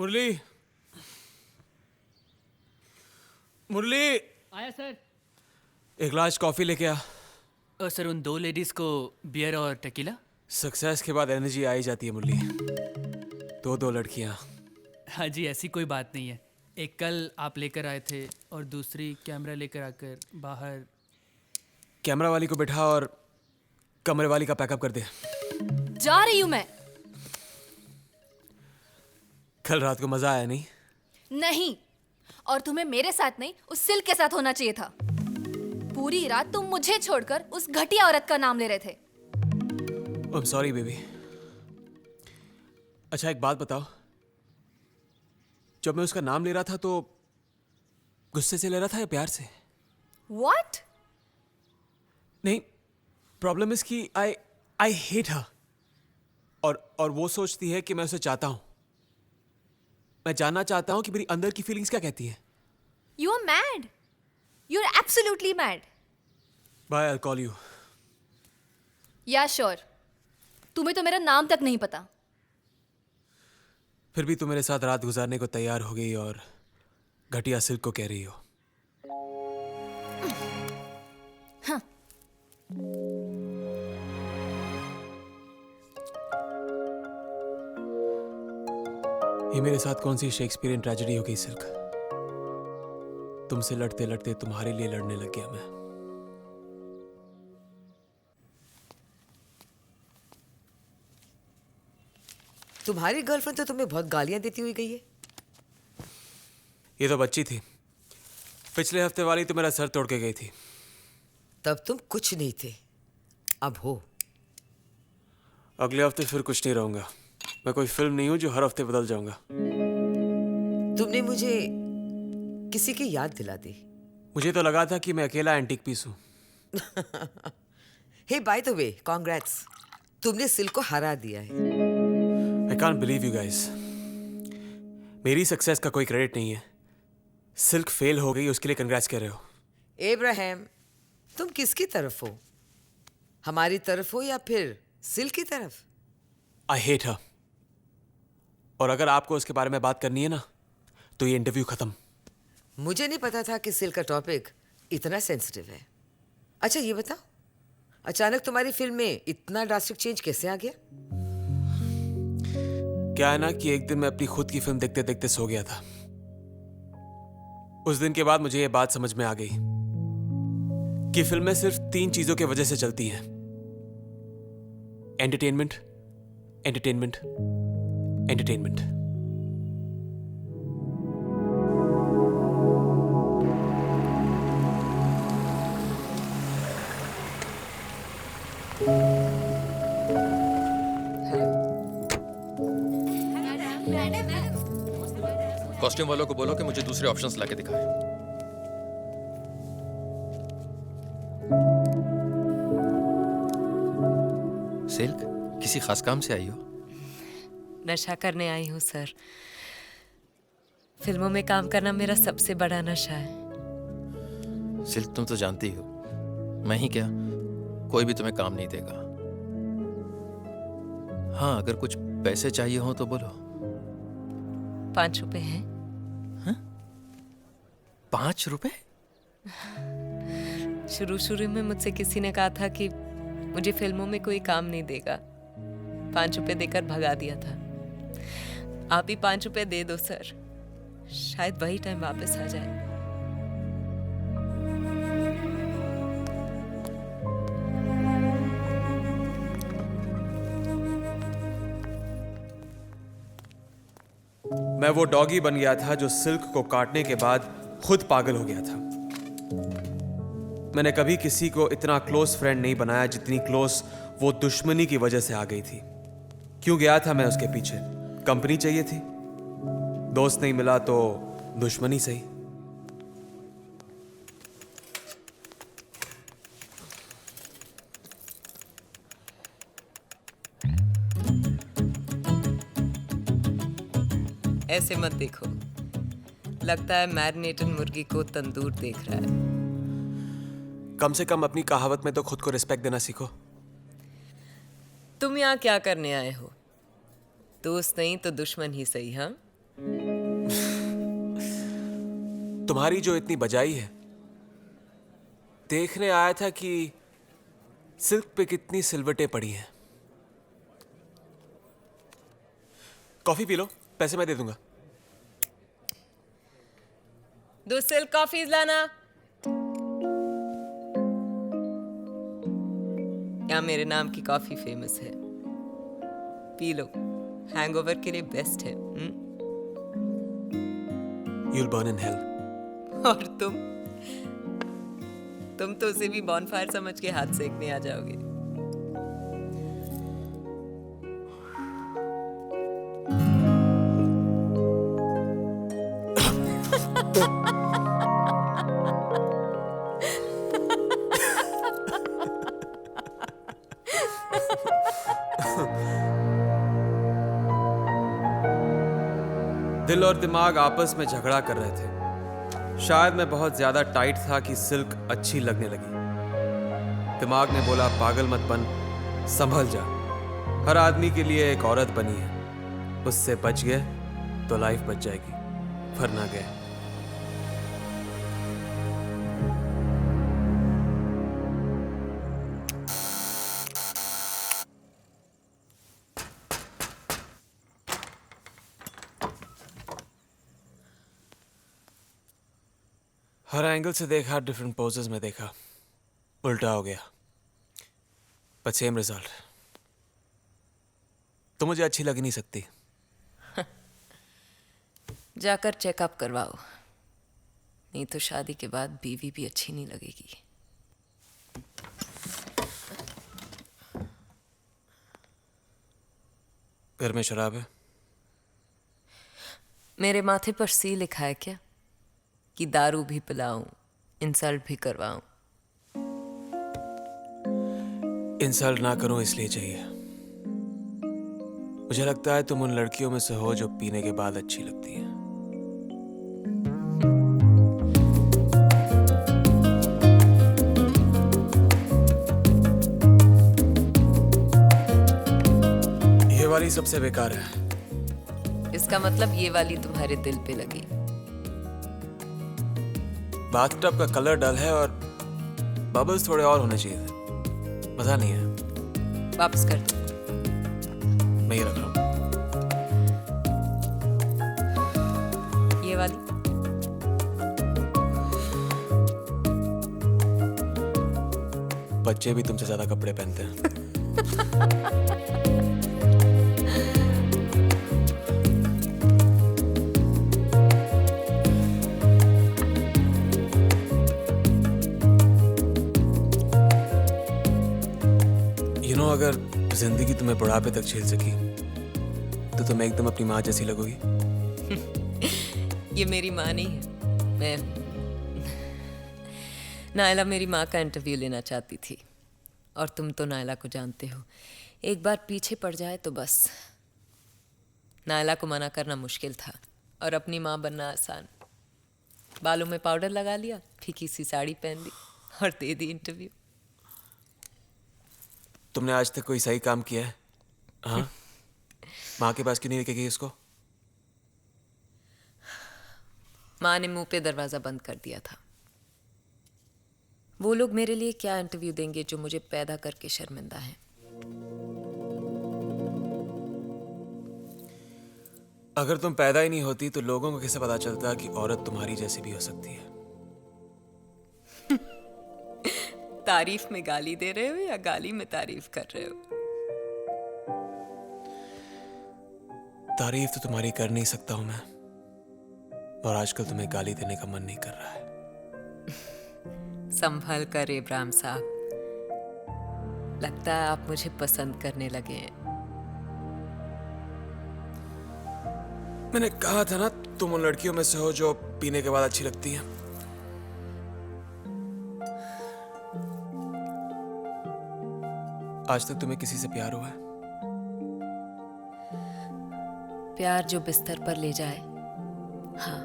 मुरली, मुरली, आया सर। एक glass coffee लेके आ। सर उन 2 लेडीज को बियर और टेकीला। सक्सेस के बाद एनर्जी आ ही जाती है मुरली। दो लड़कियां। हाँ जी, ऐसी कोई बात नहीं है। एक कल आप लेकर आए थे और दूसरी कैमरा लेकर आकर बाहर। कैमरा वाली को बैठा और कमरे वाली का पैकअप कर दे। जा रही हूं मैं। कल रात को मजा आया नहीं? नहीं, और तुम्हें मेरे साथ नहीं उस सिल्क के साथ होना चाहिए था। पूरी रात तुम मुझे छोड़कर उस घटिया औरत का नाम ले रहे थे। I'm sorry baby. अच्छा एक बात बताओ, जब मैं उसका नाम ले रहा था तो गुस्से से ले रहा था या प्यार से? What? नहीं, प्रॉब्लम इज कि आई हेट हर। और वो सोचती है कि मैं उसे चाहता हूं। मैं जानना चाहता हूं कि मेरी अंदर की फीलिंग्स क्या कहती हैं। You are mad. You're absolutely mad. Bye, I'll call you। Yeah, sure. तुम्हें तो मेरा नाम तक नहीं पता। फिर भी तुम मेरे साथ रात गुजारने को तैयार हो गई और घटिया सिल्क को कह रही हो। हाँ। ये मेरे साथ कौन सी शेक्सपियरियन ट्रेजेडी हो गई सिल्क? तुमसे लड़ते लड़ते तुम्हारे लिए लड़ने लग गया मैं। तुम्हारी गर्लफ्रेंड तो तुम्हें बहुत गालियां देती हुई गई है। ये तो बच्ची थी। पिछले हफ्ते वाली तो मेरा सर तोड़ के गई थी। तब तुम कुछ नहीं थे, अब हो। अगले हफ्ते फिर कुछ नहीं रहूंगा। मैं कोई फिल्म नहीं हूं जो हर हफ्ते बदल जाऊंगा। तुमने मुझे किसी की याद दिला दी। मुझे तो लगा था कि मैं अकेला एंटीक पीस हूं। हे बाय द वे, कांग्रेट्स, तुमने सिल्क को हरा दिया है। I can't believe you guys. मेरी सक्सेस का कोई क्रेडिट नहीं है। सिल्क फेल हो गई उसके लिए कंग्रेट्स कह रहे हो। एब्राहम, तुम किसकी तरफ हो? हमारी तरफ हो या फिर सिल्क की तरफ? I hate her. और अगर आपको उसके बारे में बात करनी है ना, तो ये इंटरव्यू खत्म। मुझे नहीं पता था कि सिल्क का टॉपिक इतना सेंसिटिव है। अच्छा ये बताओ, अचानक तुम्हारी फिल्म में इतना ड्रास्टिक चेंज कैसे आ गया? क्या है ना कि एक दिन मैं अपनी खुद की फिल्म देखते देखते सो गया था। उस दिन के बाद मुझे ये बात समझ में आ गई कि फिल्में सिर्फ 3 चीजों की वजह से चलती हैं। Entertainment, entertainment, entertainment. कॉस्ट्यूम वालों को बोलो कि मुझे दूसरे ऑप्शंस लाके दिखाएं। सिल्क, किसी खास काम से आई हो? नशा करने आई हूँ सर। फिल्मों में काम करना मेरा सबसे बड़ा नशा है। सिल्क, तुम तो जानती हो, मैं ही क्या, कोई भी तुम्हें काम नहीं देगा। हाँ, अगर कुछ पैसे चाहिए हो तो बोलो। 5 रुपए हैं? 5 रुपए? शुरू में मुझसे किसी ने कहा था कि मुझे फिल्मों में कोई काम नहीं देगा। 5 रुपए देकर भगा दिया था। आप ही 5 रुपए दे दो सर, शायद वही टाइम वापस आ जाए। मैं वो डॉगी बन गया था जो सिल्क को काटने के बाद खुद पागल हो गया था। मैंने कभी किसी को इतना क्लोज फ्रेंड नहीं बनाया जितनी क्लोज वो दुश्मनी की वजह से आ गई थी। क्यों गया था मैं उसके पीछे? कंपनी चाहिए थी। दोस्त नहीं मिला तो दुश्मनी सही। ऐसे मत देखो, लगता है मैरिनेटेड मुर्गी को तंदूर देख रहा है। कम से कम अपनी कहावत में तो खुद को रिस्पेक्ट देना सीखो। तुम यहाँ क्या करने आए हो? दोस्त नहीं तो दुश्मन ही सही। हाँ, तुम्हारी जो इतनी बजाई है, देखने आया था कि सिल्क पे कितनी सिलवटें पड़ी हैं। कॉफी पी लो, पैसे मैं दे दूंगा। 2 सिल्क कॉफीज लाना। यहाँ मेरे नाम की कॉफी फेमस है, पी लो, हैंगओवर के लिए बेस्ट है। You'll burn in hell. और तुम तो उसे भी बॉनफायर समझ के हाथ सेकने आ जाओगे। दिल और दिमाग आपस में झगड़ा कर रहे थे। शायद मैं बहुत ज्यादा टाइट था कि सिल्क अच्छी लगने लगी। दिमाग ने बोला पागल मत बन, संभल जा, हर आदमी के लिए एक औरत बनी है, उससे बच गए तो लाइफ बच जाएगी, वरना गए। हर एंगल से देखा, डिफरेंट पोजेस में देखा, उल्टा हो गया, बट सेम रिजल्ट। तो मुझे अच्छी लग नहीं सकती। जाकर चेकअप करवाओ, नहीं तो शादी के बाद बीवी भी अच्छी नहीं लगेगी। घर में शराब है? मेरे माथे पर सी लिखा है क्या कि दारू भी पिलाऊं, इंसल्ट भी करवाऊं? इंसल्ट ना करूं इसलिए चाहिए। मुझे लगता है तुम उन लड़कियों में से हो जो पीने के बाद अच्छी लगती है। ये वाली सबसे बेकार है। इसका मतलब ये वाली तुम्हारे दिल पे लगी। बाथटब का कलर डल है और बबल्स थोड़े और होने चाहिए थे, मजा नहीं है। वापस कर दो। मैं ये रख रहा हूं। ये वाली बच्चे भी तुमसे ज्यादा कपड़े पहनते हैं। अगर जिंदगी तुम्हें बुढ़ापे तक झेल सकी तो तुम एकदम अपनी माँ जैसी लगोगी। ये मेरी माँ नहीं है। मैं नायला मेरी माँ का इंटरव्यू लेना चाहती थी, और तुम तो नायला को जानते हो, एक बार पीछे पड़ जाए तो बस। नायला को मना करना मुश्किल था और अपनी माँ बनना आसान। बालों में पाउडर लगा लिया, फीकी सी साड़ी पहन ली और दे दी इंटरव्यू। तुमने आज तक कोई सही काम किया है? हाँ? माँ के पास क्यों नहीं लेके गई इसको? माँ ने मुंह पे दरवाजा बंद कर दिया था। वो लोग मेरे लिए क्या इंटरव्यू देंगे जो मुझे पैदा करके शर्मिंदा है। अगर तुम पैदा ही नहीं होती तो लोगों को कैसे पता चलता कि औरत तुम्हारी जैसी भी हो सकती है? तारीफ में गाली दे रहे हो या गाली में तारीफ कर रहे हो? तारीफ तो तुम्हारी कर नहीं सकता हूं मैं, और आजकल तुम्हें गाली देने का मन नहीं कर रहा है। संभल कर इब्राहिम साहब, लगता है आप मुझे पसंद करने लगे हैं। मैंने कहा था ना तुम उन लड़कियों में से हो जो पीने के बाद अच्छी लगती हैं। आज तक तुम्हें किसी से प्यार हुआ है? प्यार जो बिस्तर पर ले जाए, हाँ।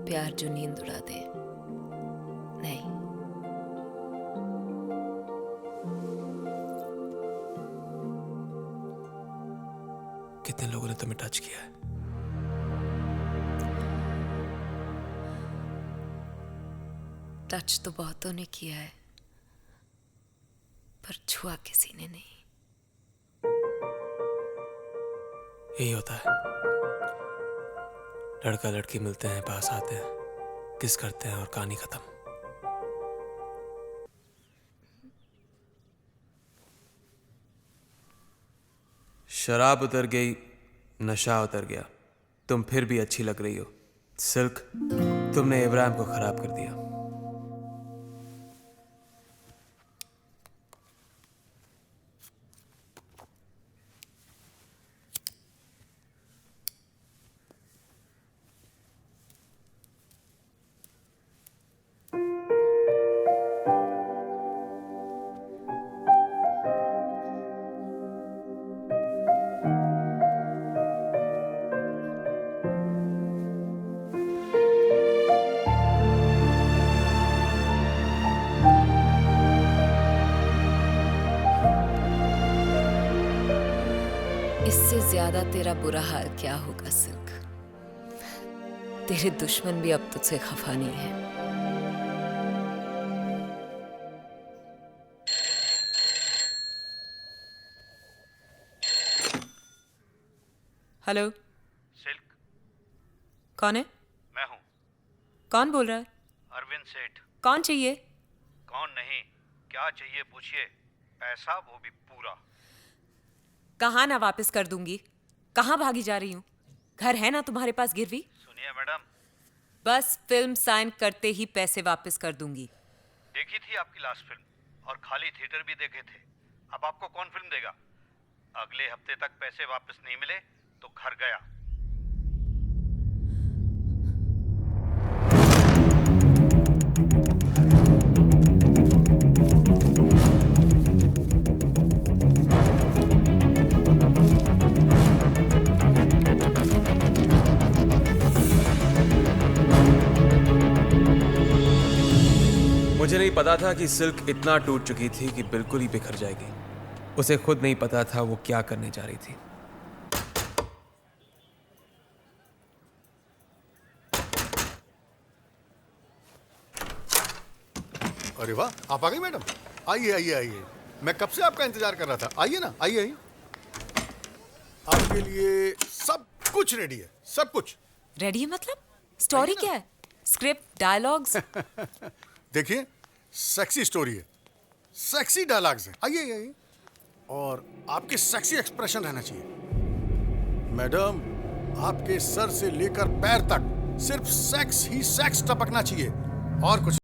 प्यार जो नींद उड़ा दे, नहीं। कितने लोगों ने तुम्हें टच किया है? टच तो बहुतों ने किया है, पर छुआ किसी ने नहीं। यही होता है, लड़का लड़की मिलते हैं, पास आते हैं, किस करते हैं और कहानी खत्म। शराब उतर गई, नशा उतर गया, तुम फिर भी अच्छी लग रही हो। सिल्क, तुमने इब्राहिम को खराब कर दिया। इससे ज्यादा तेरा बुरा हाल क्या होगा सिल्क? तेरे दुश्मन भी अब तुझसे खफा नहीं है। हेलो, सिल्क, कौन है? मैं हूँ कौन बोल रहा है? अरविंद सेठ। कौन चाहिए? कौन नहीं, क्या चाहिए पूछिए। पैसा वो भी पूरा। कहाँ ना वापस कर दूंगी? कहाँ भागी जा रही हूँ? घर है ना तुम्हारे पास गिरवी? सुनिए मैडम, बस फिल्म साइन करते ही पैसे वापस कर दूंगी। देखी थी आपकी लास्ट फिल्म और खाली थिएटर भी देखे थे। अब आपको कौन फिल्म देगा? अगले हफ्ते तक पैसे वापस नहीं मिले तो घर गया। मुझे नहीं पता था कि सिल्क इतना टूट चुकी थी कि बिल्कुल ही बिखर जाएगी। उसे खुद नहीं पता था वो क्या करने जा रही थी। अरे वाह, आप आ गई मैडम। आइए आइए आइए, मैं कब से आपका इंतजार कर रहा था। आइए ना, आइए आइए। आपके लिए सब कुछ रेडी है, सब कुछ रेडी है मतलब? स्टोरी क्या है? Script, dialogues? देखिए, सेक्सी स्टोरी है, सेक्सी डायलॉग्स हैं। आइए आइए आइए। और आपके सेक्सी एक्सप्रेशन रहना चाहिए मैडम। आपके सर से लेकर पैर तक सिर्फ सेक्स ही सेक्स टपकना चाहिए और कुछ